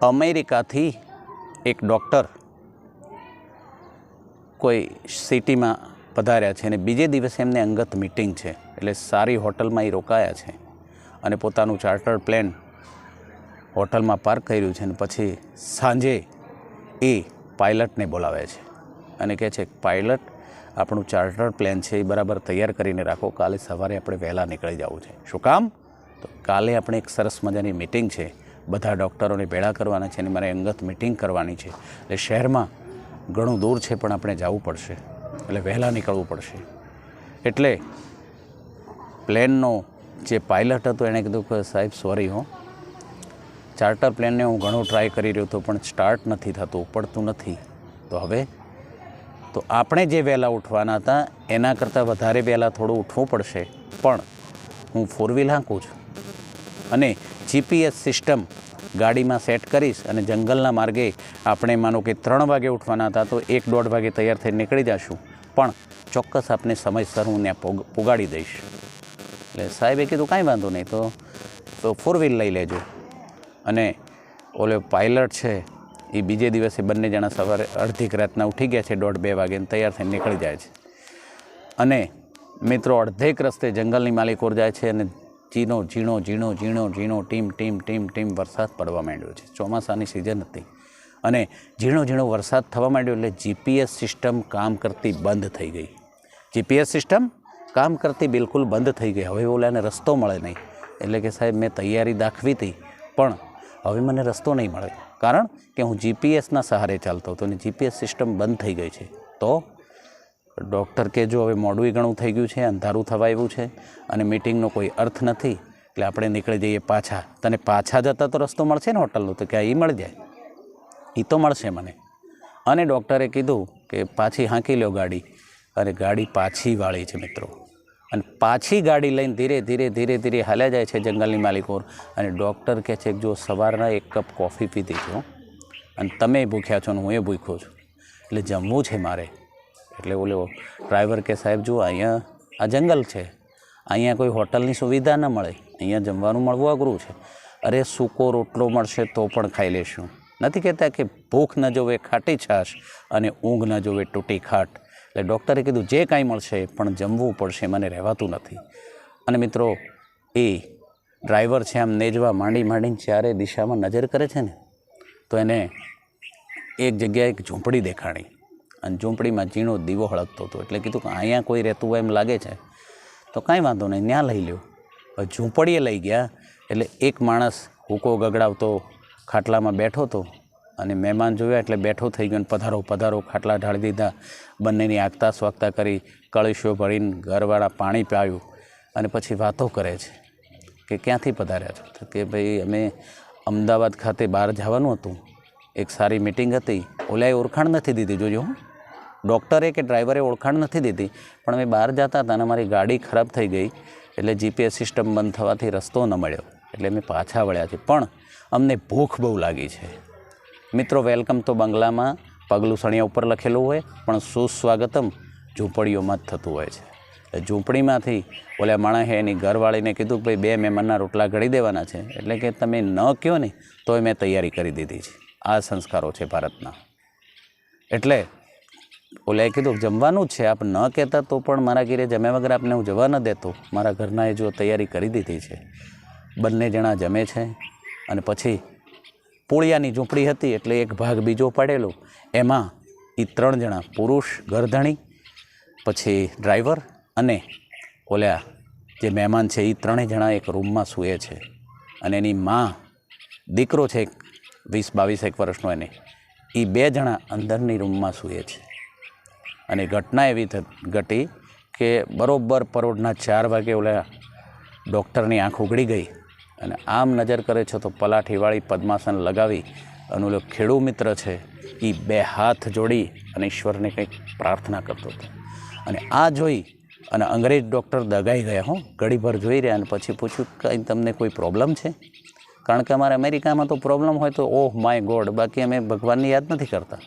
અમેરિકાથી એક ડૉક્ટર કોઈ સિટીમાં પધાર્યા છે અને બીજે દિવસે એમને અંગત મિટિંગ છે, એટલે સારી હોટલમાં એ રોકાયા છે અને પોતાનું ચાર્ટર પ્લેન હોટલમાં પાર્ક કર્યું છે અને પછી સાંજે એ પાયલટને બોલાવે છે અને કહે છે, પાયલટ, આપણું ચાર્ટર પ્લેન છે એ બરાબર તૈયાર કરીને રાખો, કાલે સવારે આપણે વહેલા નીકળી જવું છે. શું કામ? તો કાલે આપણે એક સરસ મજાની મિટિંગ છે, બધા ડૉક્ટરોને ભેળા કરવાના છે અને મારે અંગત મિટિંગ કરવાની છે, એટલે શહેરમાં ઘણું દૂર છે પણ આપણે જવું પડશે, એટલે વહેલા નીકળવું પડશે. એટલે પ્લેનનો જે પાયલટ હતો એણે કીધું કે સાહેબ સોરી હો, ચાર્ટર પ્લેનને હું ઘણો ટ્રાય કરી રહ્યો હતો પણ સ્ટાર્ટ નથી થતું, ઉપડતું નથી. તો હવે તો આપણે જે વહેલા ઉઠવાના હતા એના કરતાં વધારે વહેલા થોડું ઉઠવું પડશે, પણ હું 4 વ્હીલ હાંકું છું અને GPS સિસ્ટમ ગાડીમાં સેટ કરીશ અને જંગલના માર્ગે આપણે માનો કે 3 વાગે ઉઠવાના હતા તો 1-1.5 વાગે તૈયાર થઈને નીકળી જશું, પણ ચોક્કસ આપને સમયસર હું ત્યાં પુગાડી દઈશ. એટલે સાહેબે કીધું કાંઈ વાંધો નહીં, તો 4 વ્હીલ લઈ લેજો. અને ઓલો પાયલટ છે એ બીજે દિવસે બંને જણા સવારે અડધીક રાતના ઉઠી ગયા છે, 1:30-2 વાગે તૈયાર થઈને નીકળી જાય છે. અને મિત્રો અડધેક રસ્તે જંગલની માલિકોર જાય છે અને ઝીણો ઝીણો ઝીણો ઝીણો ઝીણો ટીમ વરસાદ પડવા માંડ્યો છે. ચોમાસાની સિઝન હતી અને ઝીણો ઝીણો વરસાદ થવા માંડ્યો એટલે GPS સિસ્ટમ કામ કરતી બંધ થઈ ગઈ. GPS સિસ્ટમ કામ કરતી બિલકુલ બંધ થઈ ગઈ. હવે ઓલાને રસ્તો મળે નહીં, એટલે કે સાહેબ મેં તૈયારી દાખવી હતી પણ હવે મને રસ્તો નહીં મળે, કારણ કે હું GPSના સહારે ચાલતો હતો અને GPS સિસ્ટમ બંધ થઈ ગઈ છે. તો ડૉક્ટર કે જો હવે મોડું ઘણું થઈ ગયું છે, અંધારું થવા આવ્યું છે અને મિટિંગનો કોઈ અર્થ નથી, એટલે આપણે નીકળી જઈએ પાછા. તને પાછા જતા તો રસ્તો મળશે ને હોટલનો? તો ક્યાં એ મળી જાય? એ તો મળશે મને. અને ડૉક્ટરે કીધું કે પાછી હાંકી લો ગાડી, અને ગાડી પાછી વાળી છે મિત્રો. અને પાછી ગાડી લઈને ધીરે હાલ્યા જાય છે જંગલની માલિકોર. અને ડૉક્ટર કહે છે કે જો સવારના 1 કપ કોફી પીધી છો અને તમે ભૂખ્યા છો ને હું એ ભૂખ્યો છું, એટલે જમવું છે મારે. એટલે ઓલો ડ્રાઈવર કે સાહેબ જુઓ, અહીંયા આ જંગલ છે, અહીંયા કોઈ હોટલની સુવિધા ન મળે, અહીંયા જમવાનું મળવું અઘરું છે. અરે સૂકો રોટલો મળશે તો પણ ખાઈ લેશું. નથી કહેતા કે ભૂખ ન જોવે ખાટી છાશ અને ઊંઘ ન જોવે તૂટી ખાટ. એટલે ડૉક્ટરે કીધું જે કાંઈ મળશે પણ જમવું પડશે, મને રહેવાતું નથી. અને મિત્રો એ ડ્રાઈવર છે આમ નેજવા માંડીને ચારે દિશામાં નજર કરે છે ને, તો એને એક જગ્યાએ એક ઝૂંપડી દેખાણી અને ઝૂંપડીમાં ઝીણો દીવો હળગતો હતો. એટલે કીધું કે અહીંયા કોઈ રહેતું હોય એમ લાગે છે, તો કાંઈ વાંધો નહીં, ત્યાં લઈ લ્યો. ઝૂંપડીએ લઈ ગયા એટલે એક માણસ હુકો ગગડાવતો ખાટલામાં બેઠો હતો અને મહેમાન જોયા એટલે બેઠો થઈ ગયો અને પધારો ખાટલા ઢાળી દીધા. બંનેની આગતા સ્વાગતા કરી, કળશો ભરીને ઘરવાળા પાણી પાયું અને પછી વાતો કરે છે કે ક્યાંથી પધાર્યા છો? તો કે ભાઈ અમે અમદાવાદ ખાતે બહાર જવાનું હતું, એક સારી મિટિંગ હતી. ઓલાએ ઓળખાણ નથી દીધી, જોજો. ડૉક્ટરે કે ડ્રાઈવરે ઓળખાણ નથી દીધી, પણ અમે બહાર જતા હતા અને અમારી ગાડી ખરાબ થઈ ગઈ, એટલે GPS સિસ્ટમ બંધ થવાથી રસ્તો ન મળ્યો, એટલે અમે પાછા વળ્યા છીએ, પણ અમને ભૂખ બહુ લાગી છે. મિત્રો વેલકમ તો બંગલામાં પગલું સણિયા ઉપર લખેલું હોય, પણ સુસ્વાગતમ ઝૂંપડીઓમાં જ થતું હોય છે. ઝૂંપડીમાંથી ઓલા માણસે એની ઘરવાળીને કીધું કે ભાઈ 2 મહેમાનના રોટલા ઘડી દેવાના છે, એટલે કે તમે ન કહો ને તોય મેં તૈયારી કરી દીધી છે. આ સંસ્કારો છે ભારતના. એટલે ઓલાએ કીધું જમવાનું જ છે, આપ ન કહેતા તો પણ મારા ઘરે જમ્યા વગર આપને હું જવા ન દેતો. મારા ઘરનાએ જો તૈયારી કરી દીધી છે. બંને જણા જમે છે અને પછી પૂળિયાની ઝૂંપડી હતી એટલે એક ભાગ બીજો પાડેલો, એમાં એ 3 જણા પુરુષ ગરધણી, પછી ડ્રાઈવર અને ઓલા જે મહેમાન છે એ 3 જણા એક રૂમમાં સૂએ છે. અને એની માં, દીકરો છે 20-22 વર્ષનો, એને એ 2 જણા અંદરની રૂમમાં સૂએ છે. અને ઘટના એવી ઘટી કે બરાબર પરોઢના 4 વાગે ઓલા ડૉક્ટરની આંખ ઉઘડી ગઈ અને આમ નજર કરે છે તો પલાઠીવાળી પદ્માસન લગાવી અને ઓલો ખેડૂ મિત્ર છે એ 2 હાથ જોડી અને ઈશ્વરને કંઈક પ્રાર્થના કરતો હતો. અને આ જોઈ અને અંગ્રેજ ડૉક્ટર દગાઈ ગયા. ઘડીભર જોઈ રહ્યા અને પછી પૂછ્યું કંઈ તમને કોઈ પ્રોબ્લેમ છે? કારણ કે અમારે અમેરિકામાં તો પ્રોબ્લેમ હોય તો ઓહ માય ગોડ, બાકી અમે ભગવાનની યાદ નથી કરતા,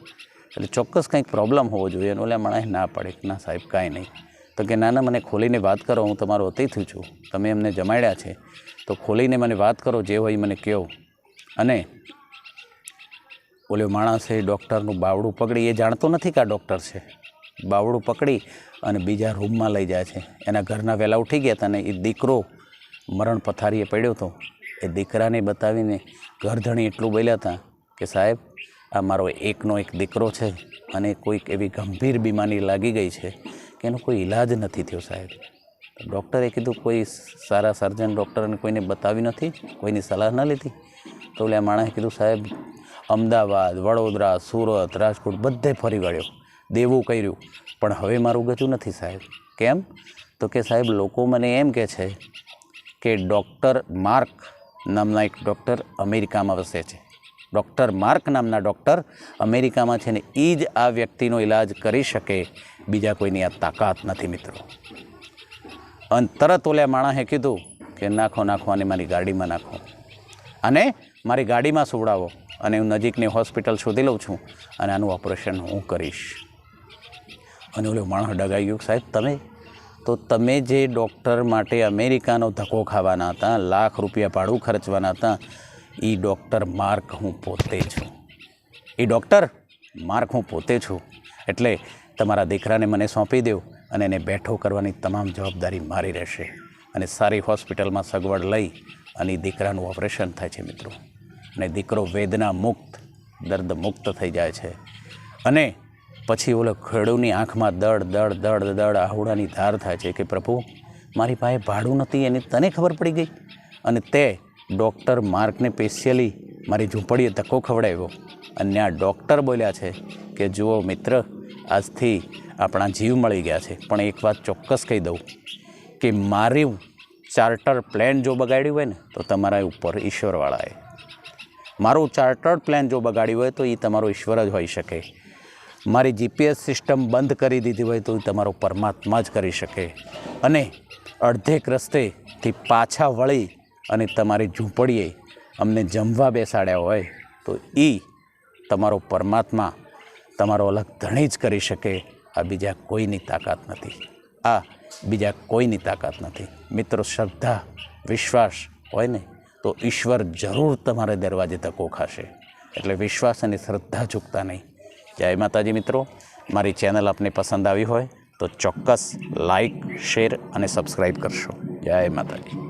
એટલે ચોક્કસ કંઈક પ્રોબ્લેમ હોવો જોઈએ. અને ઓલા માણસે ના પાડે, ના સાહેબ કાંઈ નહીં. તો કે ના મને ખોલીને વાત કરો, હું તમારો અતિથિ છું, તમે અમને જમાડ્યા છે, તો ખોલીને મને વાત કરો, જે હોય મને કહો. અને ઓલો માણસે ડૉક્ટરનું બાવડું પકડી, એ જાણતો નથી કે આ ડૉક્ટર છે, બાવડું પકડી અને બીજા રૂમમાં લઈ જાય છે. એના ઘરના વહેલા ઉઠી ગયા હતા ને એ દીકરો મરણ પથારીએ પડ્યો હતો. એ દીકરાને બતાવીને ઘરધણી એટલું બોલ્યા હતા કે સાહેબ આ મારો એકનો એક દીકરો છે અને કોઈક એવી ગંભીર બીમારી લાગી ગઈ છે કે એનો કોઈ ઈલાજ નથી થયો સાહેબ. ડૉક્ટરે કીધું કોઈ સારા સર્જન ડૉક્ટરને કોઈને બતાવી નથી, કોઈની સલાહ ન લીધી? તો એટલે આ માણસે કીધું સાહેબ અમદાવાદ, વડોદરા, સુરત, રાજકોટ બધે ફરી વળ્યો, દેવું કર્યું, પણ હવે મારું ગજું નથી સાહેબ. કેમ? તો કે સાહેબ લોકો મને એમ કહે છે કે ડૉક્ટર માર્ક નામના એક ડૉક્ટર અમેરિકામાં વસે છે, ડૉક્ટર માર્ક નામના ડૉક્ટર અમેરિકામાં છે ને એ જ આ વ્યક્તિનો ઈલાજ કરી શકે, બીજા કોઈની આ તાકાત નથી મિત્રો. અને તરત ઓલા માણસે કીધું કે નાખો નાખો અને મારી ગાડીમાં નાખો અને મારી ગાડીમાં સુવડાવો અને હું નજીકની હોસ્પિટલ શોધી લઉં છું અને આનું ઓપરેશન હું કરીશ. અને ઓલો માણસ ડગાઈ ગયો, સાહેબ તમે જે ડૉક્ટર માટે અમેરિકાનો ધક્કો ખાવાના હતા, લાખ રૂપિયા ભાડું ખર્ચવાના હતા, એ ડૉક્ટર માર્ક હું પોતે છું, એ ડૉક્ટર માર્ક હું પોતે છું. એટલે તમારા દીકરાને મને સોંપી દો અને એને બેઠો કરવાની તમામ જવાબદારી મારી રહેશે. અને સારી હોસ્પિટલમાં સગવડ લઈ અને દીકરાનું ઓપરેશન થાય છે મિત્રો. અને દીકરો વેદના મુક્ત, દર્દ મુક્ત થઈ જાય છે. અને પછી ઓલો ખેડૂની આંખમાં દડ દડ દડ દડ આહુડાની ધાર થાય છે કે પ્રભુ મારી પાસે ભાડું નથી એની તને ખબર પડી ગઈ અને તે ડૉક્ટર માર્કને સ્પેશિયલી મારી ઝૂંપડીએ ધક્કો ખવડાવ્યો. અને આ ડૉક્ટર બોલ્યા છે કે જુઓ મિત્ર, આજથી આપણા જીવ મળી ગયા છે, પણ એક વાત ચોક્કસ કહી દઉં કે મારું ચાર્ટર પ્લેન જો બગાડ્યું હોય ને તો તમારા ઉપર ઈશ્વરવાળાએ, મારું ચાર્ટર્ડ પ્લાન જો બગાડ્યું હોય તો એ તમારો ઈશ્વર જ હોઈ શકે. મારી જીપીએસ સિસ્ટમ બંધ કરી દીધી હોય તો એ તમારો પરમાત્મા જ કરી શકે. અને અડધેક રસ્તેથી પાછા વળી અને તમારી ઝૂંપડીએ અમને જમવા બેસાડ્યા હોય તો એ તમારો પરમાત્મા, તમારો અલગ ધણી જ કરી શકે. આ બીજા કોઈની તાકાત નથી, આ બીજા કોઈની તાકાત નથી મિત્રો. શ્રદ્ધા વિશ્વાસ હોય ને તો ઈશ્વર જરૂર તમારે દરવાજે ધક્કો ખાશે. એટલે વિશ્વાસ અને શ્રદ્ધા ચૂકતા નહીં. જય માતાજી મિત્રો. મારી ચેનલ આપને પસંદ આવી હોય તો ચોક્કસ લાઈક, શેર અને સબસ્ક્રાઈબ કરશો. જય માતાજી.